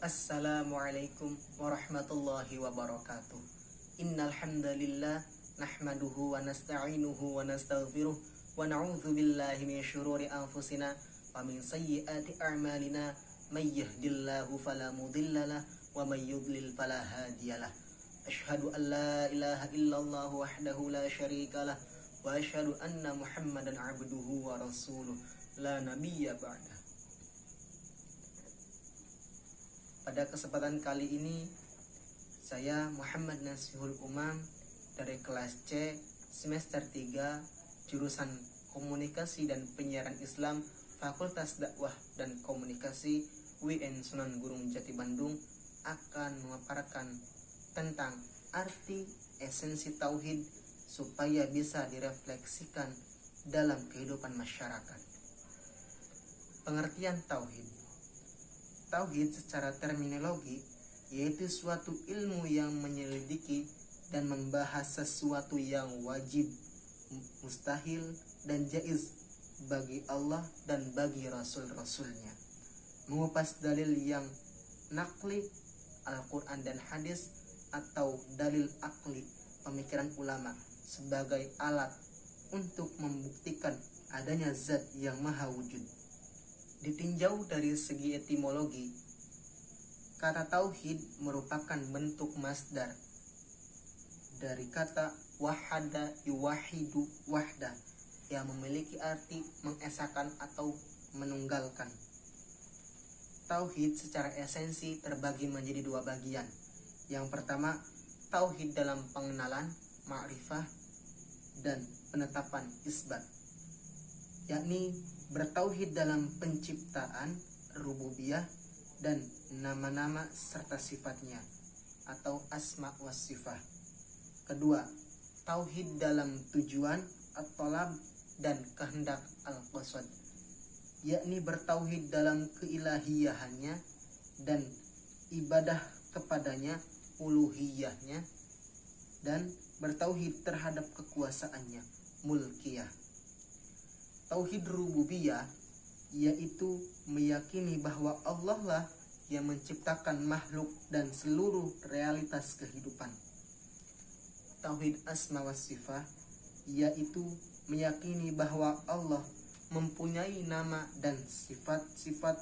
Assalamualaikum warahmatullahi wabarakatuh. Innal hamdalillah nahmaduhu wa nasta'inuhu wa nastaghfiruh wa na'udzu billahi min syururi anfusina wa min sayyiati a'malina may yahdihillahu fala mudhillalah wa may yudlil fala hadiyalah. Asyhadu an la ilaha illallah wahdahu la syarikalah wa asyhadu anna Muhammadan 'abduhu wa rasuluh la nabiyya ba'da. Pada kesempatan kali ini, saya Muhammad Nasihul Umam dari kelas C semester 3 jurusan Komunikasi dan Penyiaran Islam Fakultas Dakwah dan Komunikasi UIN Sunan Gunung Jati Bandung akan memaparkan tentang arti esensi tauhid supaya bisa direfleksikan dalam kehidupan masyarakat. Pengertian tauhid. Tauhid secara terminologi yaitu suatu ilmu yang menyelidiki dan membahas sesuatu yang wajib, mustahil, dan jaiz bagi Allah dan bagi Rasul-Rasulnya. Mengupas dalil yang nakli, Al-Quran dan hadis, atau dalil akli, pemikiran ulama, sebagai alat untuk membuktikan adanya zat yang maha wujud. Ditinjau dari segi etimologi, kata tauhid merupakan bentuk masdar dari kata wahada yuwahidu wahda yang memiliki arti mengesahkan atau menunggalkan. Tauhid secara esensi terbagi menjadi dua bagian. Yang pertama, tauhid dalam pengenalan, ma'rifah, dan penetapan isbat, yakni bertauhid dalam penciptaan, rububiyah, dan nama-nama serta sifatnya atau asma wa sifah. Kedua, tauhid dalam tujuan, at-talab, dan kehendak al-qasad, yakni bertauhid dalam keilahiyahannya dan ibadah kepadanya, uluhiyahnya, dan bertauhid terhadap kekuasaannya, mulkiyah. Tauhid rububiyah yaitu meyakini bahwa Allah lah yang menciptakan makhluk dan seluruh realitas kehidupan. Tauhid asma wa sifah yaitu meyakini bahwa Allah mempunyai nama dan sifat-sifat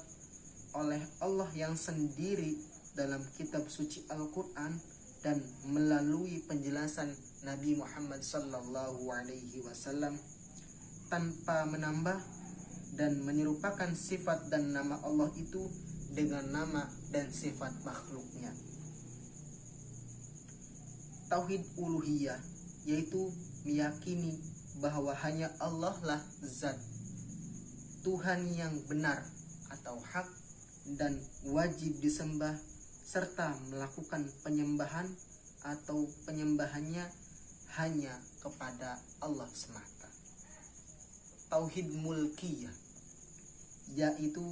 oleh Allah yang sendiri dalam kitab suci Al-Quran dan melalui penjelasan Nabi Muhammad SAW, tanpa menambah dan menyerupakan sifat dan nama Allah itu dengan nama dan sifat makhluknya. Tauhid uluhiyah yaitu meyakini bahwa hanya Allah lah zat, Tuhan yang benar atau hak dan wajib disembah, serta melakukan penyembahan atau penyembahannya hanya kepada Allah semata. Tauhid mulkiyah yaitu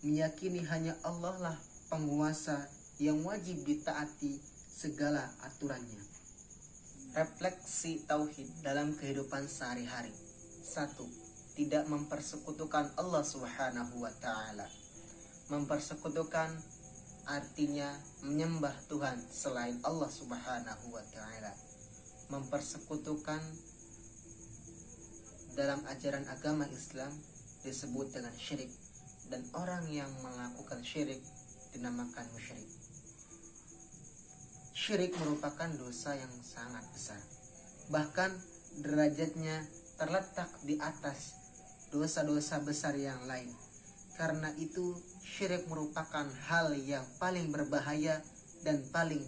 meyakini hanya Allah lah penguasa yang wajib ditaati segala aturannya. Refleksi tauhid dalam kehidupan sehari-hari. 1. Tidak mempersekutukan Allah Subhanahu wa ta'ala. Mempersekutukan artinya menyembah Tuhan selain Allah Subhanahu wa ta'ala. Mempersekutukan dalam ajaran agama Islam disebut dengan syirik, dan orang yang melakukan syirik dinamakan musyrik. Syirik merupakan dosa yang sangat besar, bahkan derajatnya terletak di atas dosa-dosa besar yang lain. Karena itu syirik merupakan hal yang paling berbahaya dan paling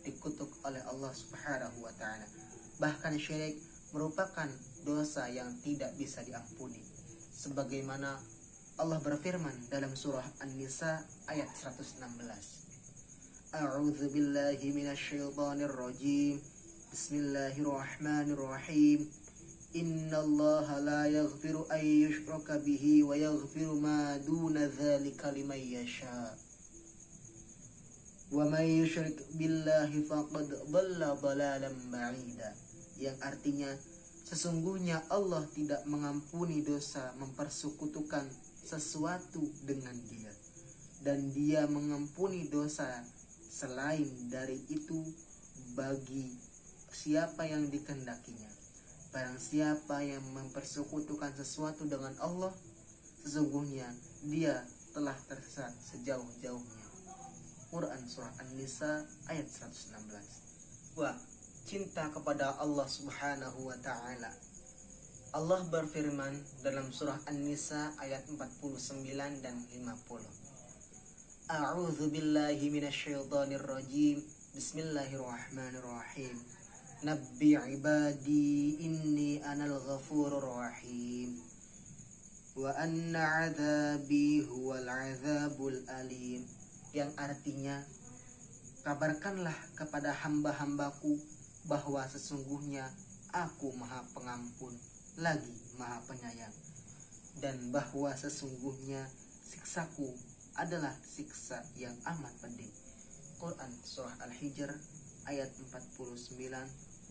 dikutuk oleh Allah Subhanahu wa ta'ala. Bahkan syirik merupakan dosa yang tidak bisa diampuni, sebagaimana Allah berfirman dalam surah An-Nisa ayat 116. A'udzu billahi minasyaitonir rajim. Bismillahirrahmanirrahim. Innallaha la yaghfiru an yushraka bihi wa yaghfiru ma duna dzalika liman yasha. Wa may yusyrik billahi faqad dhalla dhalalan ba'ida. Yang artinya, sesungguhnya Allah tidak mengampuni dosa mempersekutukan sesuatu dengan Dia, dan Dia mengampuni dosa selain dari itu bagi siapa yang dikehendakinya. Barang siapa yang mempersekutukan sesuatu dengan Allah, sesungguhnya dia telah tersesat sejauh-jauhnya. Quran Surah An-Nisa ayat 116. Cinta kepada Allah Subhanahu wa Ta'ala. Allah berfirman dalam Surah An-Nisa ayat 49 dan 50. A'udzu billahi minasyaitonir rajim. Bismillahirrahmanirrahim. Nabbi ibadi inni anal ghafurur rahim. Wa anna 'adzabi huwal 'adzabul alim. Yang artinya, kabarkanlah kepada hamba-hambaku bahwa sesungguhnya aku Maha Pengampun lagi Maha Penyayang, dan bahwa sesungguhnya siksaku adalah siksa yang amat pedih. Quran Surah Al-Hijr ayat 49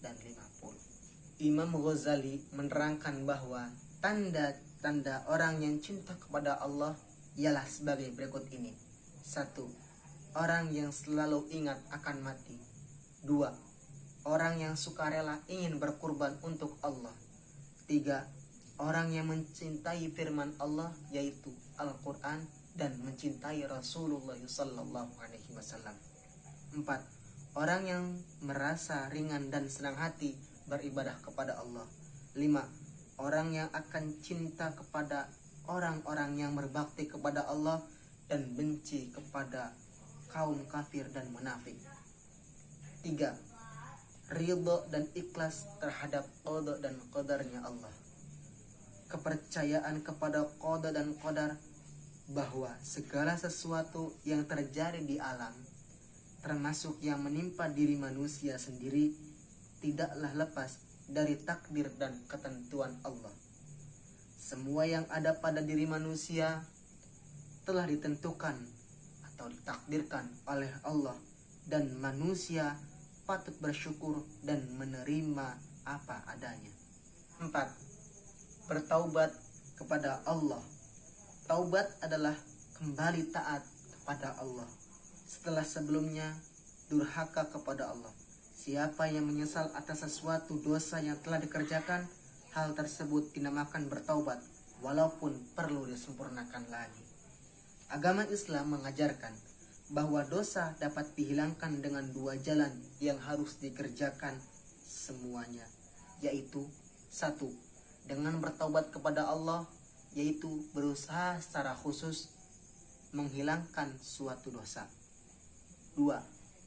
dan 50. Imam Ghazali menerangkan bahwa tanda-tanda orang yang cinta kepada Allah ialah sebagai berikut ini. 1. Orang yang selalu ingat akan mati. 2. Orang yang sukarela ingin berkurban untuk Allah. 3. Orang yang mencintai firman Allah yaitu Al-Quran dan mencintai Rasulullah SAW. 4. Orang yang merasa ringan dan senang hati beribadah kepada Allah. 5. Orang yang akan cinta kepada orang-orang yang berbakti kepada Allah dan benci kepada kaum kafir dan munafik. 3. Ridho dan ikhlas terhadap qada dan qadarnya Allah. Kepercayaan kepada qada dan qadar, bahwa segala sesuatu yang terjadi di alam, termasuk yang menimpa diri manusia sendiri, tidaklah lepas dari takdir dan ketentuan Allah. Semua yang ada pada diri manusia telah ditentukan atau ditakdirkan oleh Allah, dan manusia patut bersyukur dan menerima apa adanya. 4. Bertaubat kepada Allah. Taubat adalah kembali taat kepada Allah setelah sebelumnya durhaka kepada Allah. Siapa yang menyesal atas sesuatu dosa yang telah dikerjakan, hal tersebut dinamakan bertaubat, walaupun perlu disempurnakan lagi. Agama Islam mengajarkan bahwa dosa dapat dihilangkan dengan 2 jalan yang harus dikerjakan semuanya, yaitu 1. Dengan bertaubat kepada Allah, yaitu berusaha secara khusus menghilangkan suatu dosa. 2.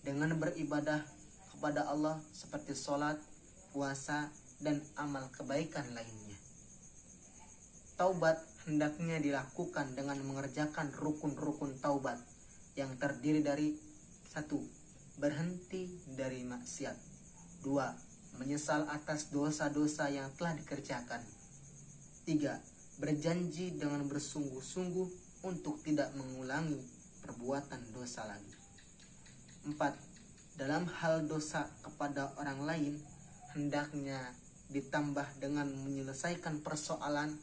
Dengan beribadah kepada Allah seperti sholat, puasa, dan amal kebaikan lainnya. Taubat hendaknya dilakukan dengan mengerjakan rukun-rukun taubat yang terdiri dari 1. Berhenti dari maksiat. 2. Menyesal atas dosa-dosa yang telah dikerjakan. 3. Berjanji dengan bersungguh-sungguh untuk tidak mengulangi perbuatan dosa lagi. 4. Dalam hal dosa kepada orang lain, hendaknya ditambah dengan menyelesaikan persoalan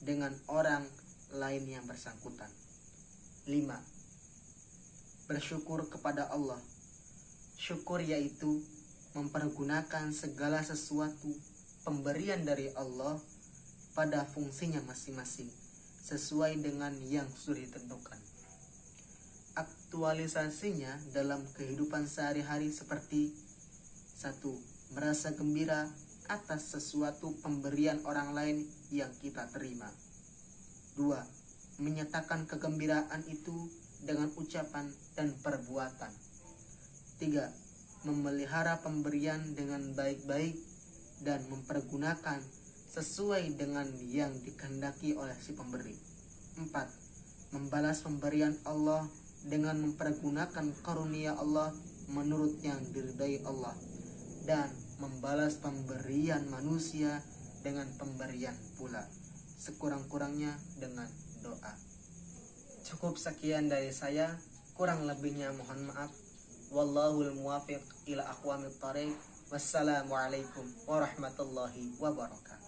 dengan orang lain yang bersangkutan. 5. Bersyukur kepada Allah. Syukur yaitu mempergunakan segala sesuatu pemberian dari Allah pada fungsinya masing-masing sesuai dengan yang sudah ditentukan. Aktualisasinya dalam kehidupan sehari-hari seperti 1. Merasa gembira atas sesuatu pemberian orang lain yang kita terima. 2. Menyatakan kegembiraan itu dengan ucapan dan perbuatan. 3. Memelihara pemberian dengan baik-baik dan mempergunakan sesuai dengan yang dikehendaki oleh si pemberi. 4. Membalas pemberian Allah dengan mempergunakan karunia Allah menurut yang diridai Allah, dan membalas pemberian manusia dengan pemberian pula, sekurang-kurangnya dengan doa. Cukup sekian dari saya, kurang lebihnya mohon maaf. Wallahul muwafiq ila aqwamit thariq. Wassalamualaikum warahmatullahi wabarakatuh.